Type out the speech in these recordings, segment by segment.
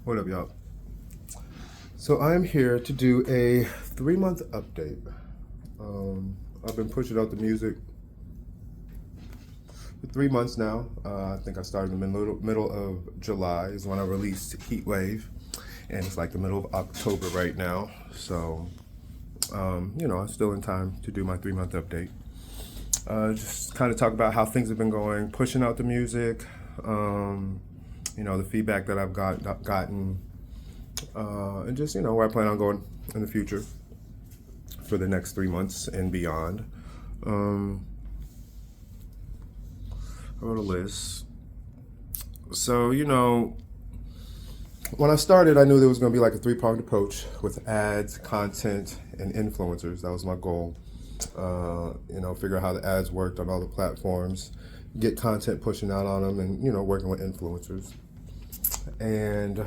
What up, y'all? So I'm here to do a 3-month update. I've been pushing out the music for 3 months now. I think I started in the middle of July is when I released Heat Wave, and it's like the middle of October right now. So, I'm still in time to do my 3-month update. Just kind of talk about how things have been going, pushing out the music, the feedback that I've gotten, and just where I plan on going in the future for the next 3 months and beyond. I wrote a list. So when I started, I knew there was going to be like a three-pronged approach with ads, content, and influencers. That was my goal. Figure out how the ads worked on all the platforms, get content pushing out on them, and working with influencers. And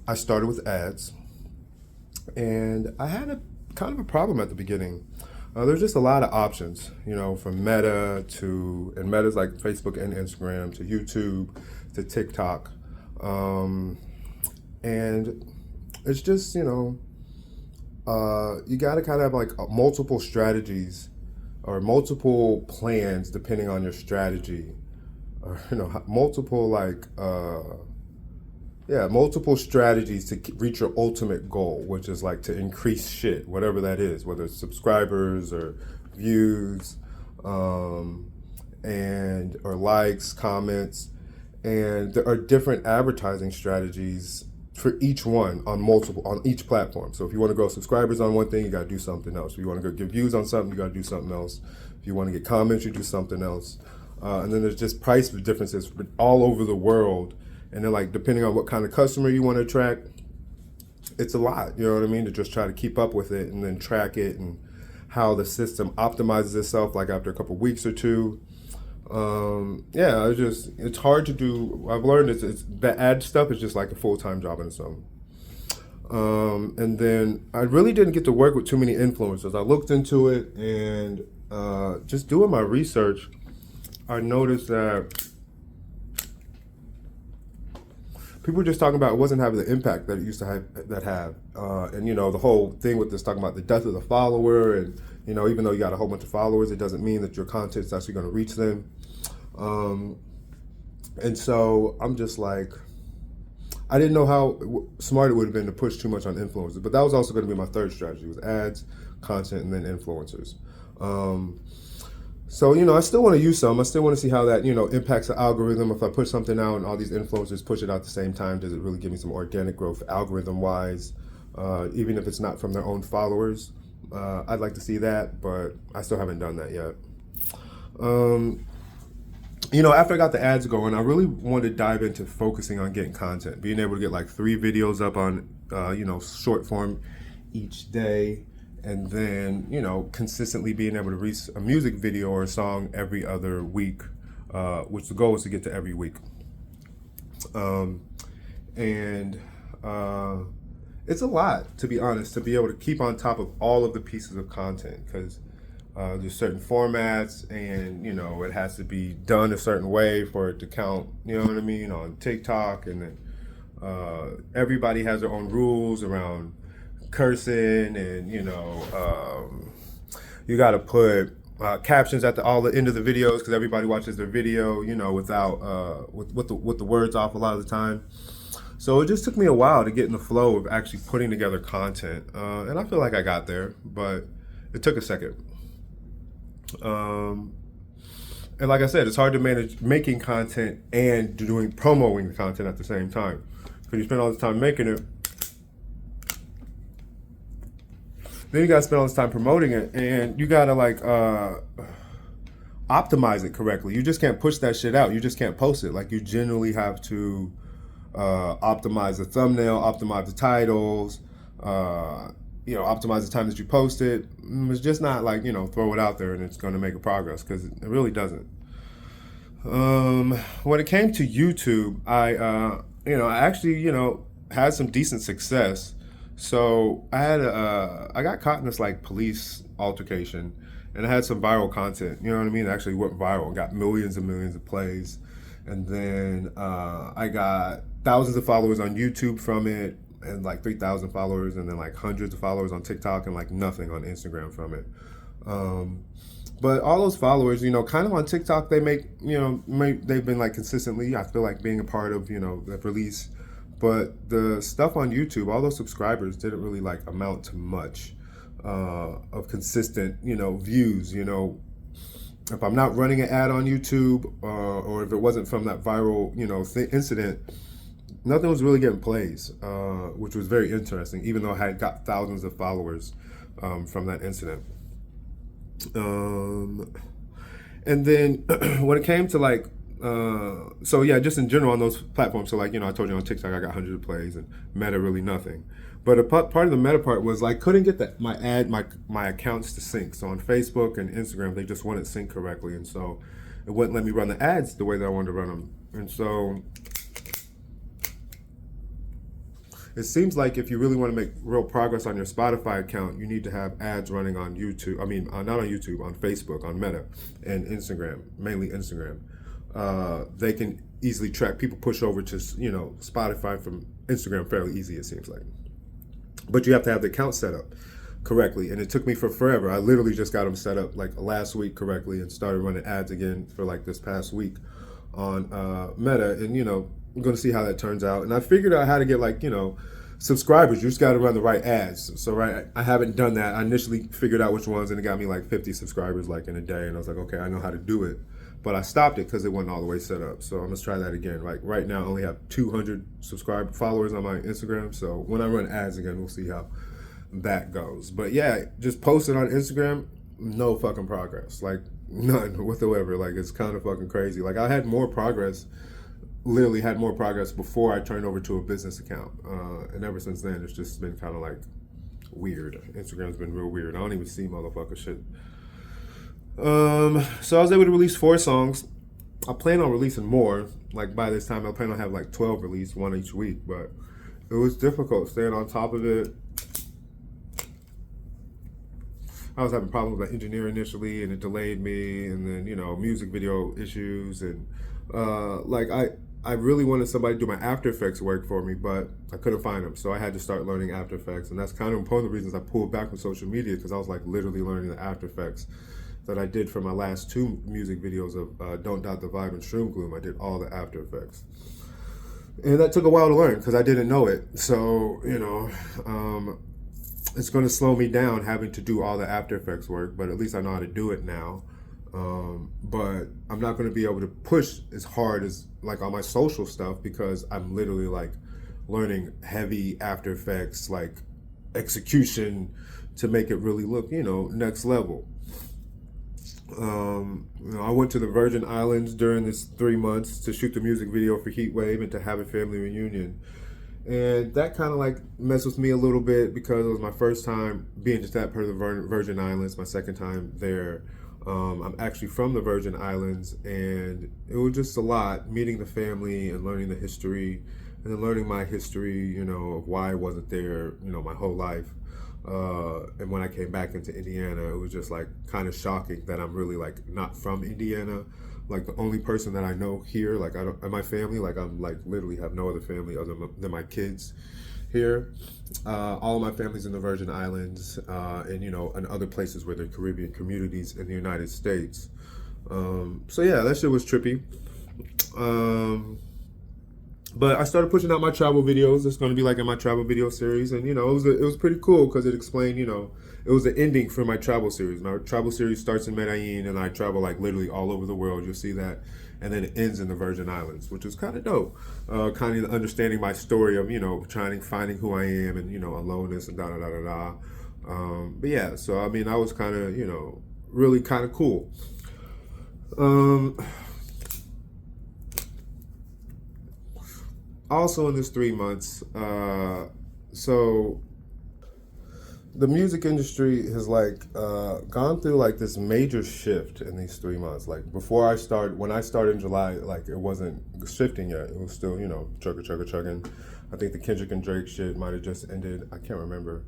I started with ads, and I had a kind of a problem at the beginning. There's just a lot of options, from and Meta's like Facebook and Instagram, to YouTube, to TikTok, and it's just you got to kind of have like multiple strategies or multiple plans depending on your strategy, or multiple strategies to reach your ultimate goal, which is like to increase shit, whatever that is, whether it's subscribers or views, and or likes, comments, and there are different advertising strategies for each one on each platform. So if you want to grow subscribers on one thing, you got to do something else. If you want to go get views on something, you got to do something else. If you want to get comments, you do something else. And then there's just price differences all over the world. And then like depending on what kind of customer you want to attract, it's a lot, you know what I mean, to just try to keep up with it and then track it and how the system optimizes itself like after a couple weeks or two. It's hard to do. I've learned it's the ad stuff is just like a full-time job in its own. And then I really didn't get to work with too many influencers. I looked into it, and just doing my research, I noticed that people were just talking about it wasn't having the impact that it used to have. And the whole thing with this talking about the death of the follower, and even though you got a whole bunch of followers, it doesn't mean that your content is actually going to reach them. And so I'm just like, I didn't know how smart it would have been to push too much on influencers, but that was also going to be my third strategy, was ads, content, and then influencers. I still want to use some. I still want to see how that, impacts the algorithm. If I put something out and all these influencers push it out at the same time, does it really give me some organic growth algorithm-wise, even if it's not from their own followers? I'd like to see that, but I still haven't done that yet. After I got the ads going, I really wanted to dive into focusing on getting content, being able to get like 3 videos up on, short form each day, and then, consistently being able to release a music video or a song every other week, which the goal is to get to every week. It's a lot, to be honest, to be able to keep on top of all of the pieces of content, because there's certain formats, and it has to be done a certain way for it to count, on TikTok, and then everybody has their own rules around cursing, and you got to put captions at all the end of the videos, because everybody watches their video without with the words off a lot of the time. So it just took me a while to get in the flow of actually putting together content, and I feel like I got there, but it took a second. And like I said, it's hard to manage making content and promoting the content at the same time, because you spend all this time making it, then you gotta spend all this time promoting it, and you gotta optimize it correctly. You just can't push that shit out. You just can't post it. Like, you generally have to optimize the thumbnail, optimize the titles, optimize the time that you post it. It's just not like, throw it out there and it's going to make a progress, because it really doesn't. When it came to YouTube, I actually, had some decent success. So I got caught in this like police altercation, and I had some viral content, you know what I mean? It actually went viral and got millions and millions of plays. And then I got thousands of followers on YouTube from it, and like 3,000 followers, and then like hundreds of followers on TikTok, and like nothing on Instagram from it. But all those followers, kind of on TikTok, they make, they've been like consistently, I feel like, being a part of, the release. But the stuff on YouTube, all those subscribers didn't really like amount to much of consistent, views. If I'm not running an ad on YouTube, or if it wasn't from that viral, incident, nothing was really getting plays, which was very interesting, even though I had got thousands of followers from that incident. And then when it came to like, so yeah, just in general on those platforms. So like, I told you on TikTok I got hundreds of plays, and Meta really nothing. But part of the Meta part was like, couldn't get my accounts to sync. So on Facebook and Instagram, they just wouldn't sync correctly, and so it wouldn't let me run the ads the way that I wanted to run them. And so it seems like if you really want to make real progress on your Spotify account, you need to have ads running on YouTube. I mean, not on YouTube, on Facebook, on Meta, and Instagram, mainly Instagram. They can easily track. People push over to, Spotify from Instagram fairly easy, it seems like. But you have to have the account set up correctly. And it took me forever. I literally just got them set up like last week correctly and started running ads again for like this past week on Meta. And, I'm going to see how that turns out. And I figured out how to get like, subscribers. You just got to run the right ads. So, right, I haven't done that. I initially figured out which ones, and it got me like 50 subscribers like in a day. And I was like, okay, I know how to do it. But I stopped it because it wasn't all the way set up. So I'm going to try that again. Like right now, I only have 200 followers on my Instagram. So when I run ads again, we'll see how that goes. But yeah, just posting on Instagram, no fucking progress. Like none whatsoever. Like it's kind of fucking crazy. Like I had more progress, literally had more progress before I turned over to a business account. And ever since then, it's just been kind of like weird. Instagram's been real weird. I don't even see motherfucker shit. So I was able to release 4 songs. I plan on releasing more. Like by this time, I plan on have like 12 released, one each week. But it was difficult staying on top of it. I was having problems with my engineer initially, and it delayed me. And then music video issues, and like I really wanted somebody to do my After Effects work for me, but I couldn't find them. So I had to start learning After Effects, and that's kind of one of the reasons I pulled back from social media, because I was like literally learning the After Effects that I did for my last 2 music videos of Don't Doubt the Vibe and Shroom Gloom. I did all the After Effects. And that took a while to learn because I didn't know it. So, it's going to slow me down having to do all the After Effects work, but at least I know how to do it now. But I'm not going to be able to push as hard as like on my social stuff, because I'm literally like learning heavy After Effects, like execution, to make it really look, next level. I went to the Virgin Islands during this 3 months to shoot the music video for Heat Wave and to have a family reunion. And that kind of like messed with me a little bit, because it was my first time being just that part of the Virgin Islands, my second time there. I'm actually from the Virgin Islands, and it was just a lot, meeting the family and learning the history, and then learning my history, of why I wasn't there, my whole life. And when I came back into Indiana, it was just like kind of shocking that I'm really like not from Indiana. Like the only person that I know here, like I don't, and my family, like I'm like literally have no other family other than my kids here. All of my family's in the Virgin Islands, and and other places where there are Caribbean communities in the United States. So yeah, that shit was trippy. But I started pushing out my travel videos. It's going to be like in my travel video series, and it was pretty cool because it explained, it was the ending for my travel series. My travel series starts in Medellin, and I travel like literally all over the world. You'll see that, and then it ends in the Virgin Islands, which was kind of dope. Kind of understanding my story of finding who I am, and aloneness and da da da da da. But yeah, so I mean, I was kind of really kind of cool. Also in this 3 months, so the music industry has like gone through like this major shift in these 3 months. Like when I started in July, like it wasn't shifting yet. It was still, chugging. I think the Kendrick and Drake shit might have just ended. I can't remember.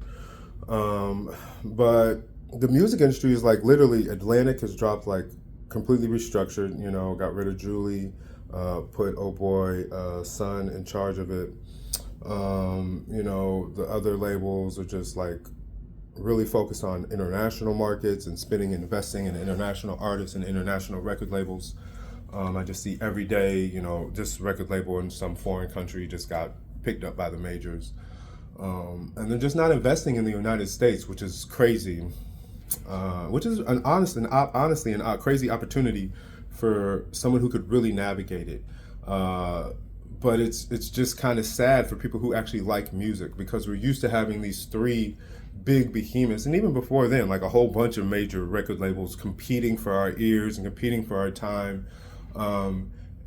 But the music industry is like literally, Atlantic has dropped like completely restructured, got rid of Julie. put oh boy Son in charge of it. You know, the other labels are just like really focused on international markets and spending and investing in international artists and international record labels. I just see every day, you know, this record label in some foreign country just got picked up by the majors. And they're just not investing in the United States, which is crazy, which is an honestly an crazy opportunity for someone who could really navigate it. But it's just kind of sad for people who actually like music, because we're used to having these three big behemoths, and even before then, like a whole bunch of major record labels competing for our ears and competing for our time.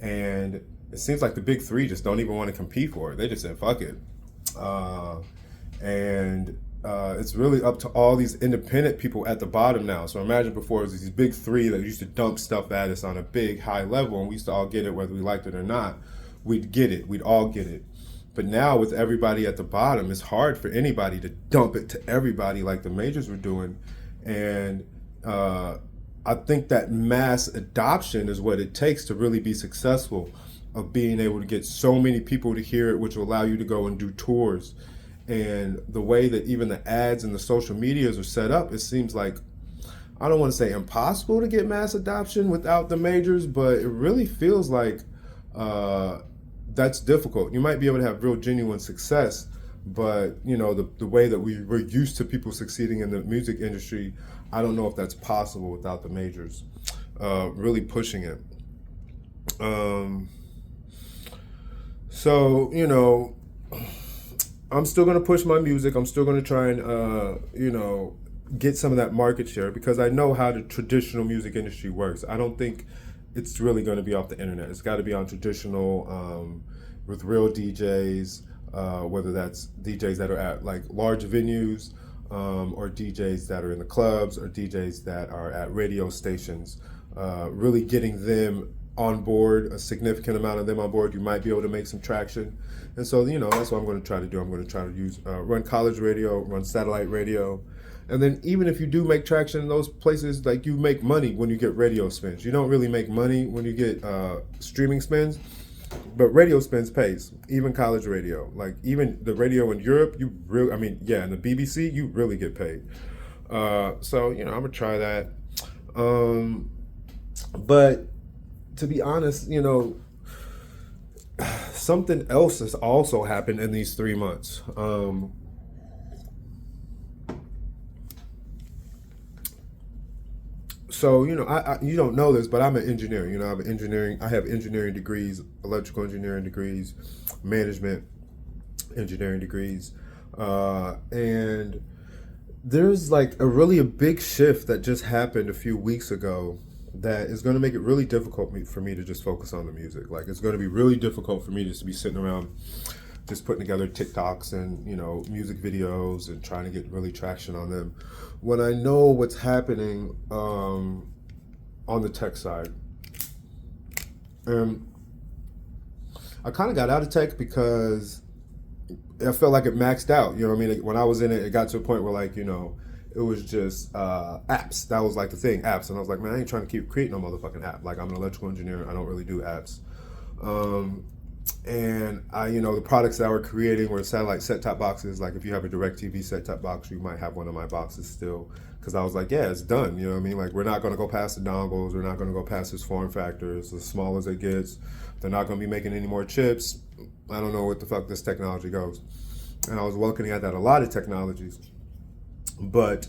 And it seems like the big three just don't even want to compete for it. They just said, fuck it. And it's really up to all these independent people at the bottom now. So imagine before it was these big three that used to dump stuff at us on a big high level, and we used to all get it whether we liked it or not. We'd get it. We'd all get it. But now with everybody at the bottom, it's hard for anybody to dump it to everybody like the majors were doing. And I think that mass adoption is what it takes to really be successful, of being able to get so many people to hear it, which will allow you to go and do tours. And the way that even the ads and the social medias are set up, it seems like, I don't want to say impossible to get mass adoption without the majors, but it really feels like that's difficult. You might be able to have real genuine success, but you know, the way that we're used to people succeeding in the music industry, I don't know if that's possible without the majors really pushing it. So, you know, I'm still going to push my music. I'm still going to try and, you know, get some of that market share, because I know how the traditional music industry works. I don't think it's really going to be off the internet. It's got to be on traditional, with real DJs, whether that's DJs that are at like large venues, or DJs that are in the clubs, or DJs that are at radio stations. Really getting them on board, a significant amount of them on board, you might be able to make some traction. And so, you know, that's what I'm going to try to do. I'm going to try to use run college radio, run satellite radio. And then even if you do make traction in those places, like, you make money when you get radio spins. You don't really make money when you get streaming spins, but radio spins pays, even college radio. Like, even the radio in Europe, you really, I mean, yeah, and the BBC, you really get paid. So, you know, I'm going to try that. But to be honest, you know, something else has also happened in these 3 months. So, you know, I you don't know this, but I'm an engineer. You know, I have engineering degrees, electrical engineering degrees, management engineering degrees, and there's like a big shift that just happened a few weeks ago that is going to make it really difficult for me to just focus on the music. Like, it's going to be really difficult for me just to be sitting around just putting together TikToks and, you know, music videos and trying to get really traction on them, when I know what's happening on the tech side. I kind of got out of tech because I felt like it maxed out. You know what I mean? When I was in it, it got to a point where, like, you know, it was just apps. That was like the thing, apps. And I was like, man, I ain't trying to keep creating no motherfucking app. Like, I'm an electrical engineer. I don't really do apps. And you know, the products that we're creating were satellite set-top boxes. Like, if you have a DirecTV set-top box, you might have one of my boxes still. Because I was like, yeah, it's done. You know what I mean? Like, we're not going to go past the dongles. We're not going to go past this form factor. It's as small as it gets. They're not going to be making any more chips. I don't know what the fuck this technology goes. And I was looking at that a lot of technologies. But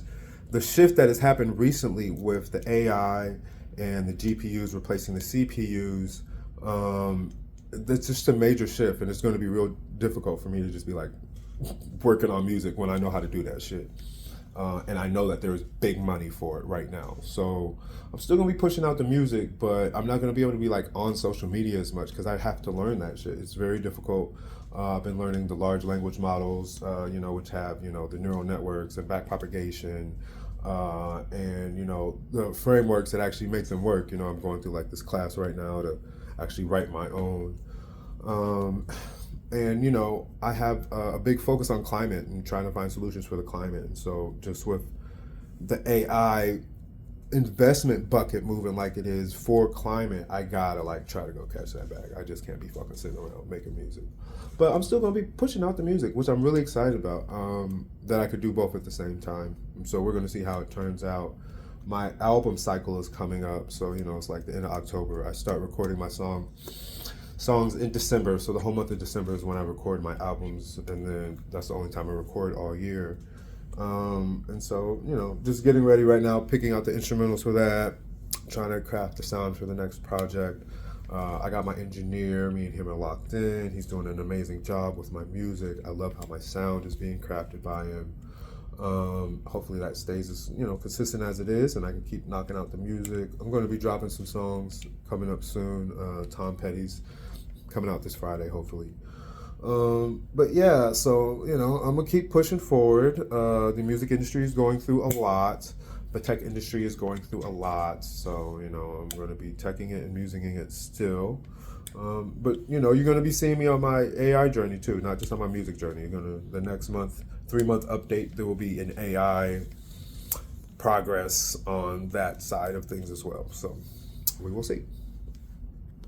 the shift that has happened recently with the AI and the GPUs replacing the CPUs, that's just a major shift, and it's going to be real difficult for me to just be like working on music when I know how to do that shit. And I know that there's big money for it right now. So I'm still going to be pushing out the music, but I'm not going to be able to be like on social media as much because I have to learn that shit. It's very difficult. I've been learning the large language models, you know, which have, you know, the neural networks and backpropagation, and, you know, the frameworks that actually make them work. You know, I'm going through like this class right now to actually write my own. And, you know, I have a big focus on climate and trying to find solutions for the climate. And so just with the AI investment bucket moving like it is for climate, I gotta like try to go catch that bag. I just can't be fucking sitting around making music. But I'm still gonna be pushing out the music, which I'm really excited about. That I could do both at the same time. So we're gonna see how it turns out. My album cycle is coming up, so it's like the end of October. I start recording my songs in December. So the whole month of December is when I record my albums, and then that's the only time I record all year. And so, just getting ready right now, picking out the instrumentals for that, trying to craft the sound for the next project. I got my engineer, me and him are locked in. He's doing an amazing job with my music. I love how my sound is being crafted by him. Hopefully that stays as, consistent as it is, and I can keep knocking out the music. I'm going to be dropping some songs coming up soon. Tom Petty's coming out this Friday, hopefully. But yeah, so I'm gonna keep pushing forward. The music industry is going through a lot. The tech industry is going through a lot. So I'm gonna be teching it and musicing it still. But you're gonna be seeing me on my AI journey too, not just on my music journey. The next month, 3-month update, there will be an AI progress on that side of things as well. So we will see.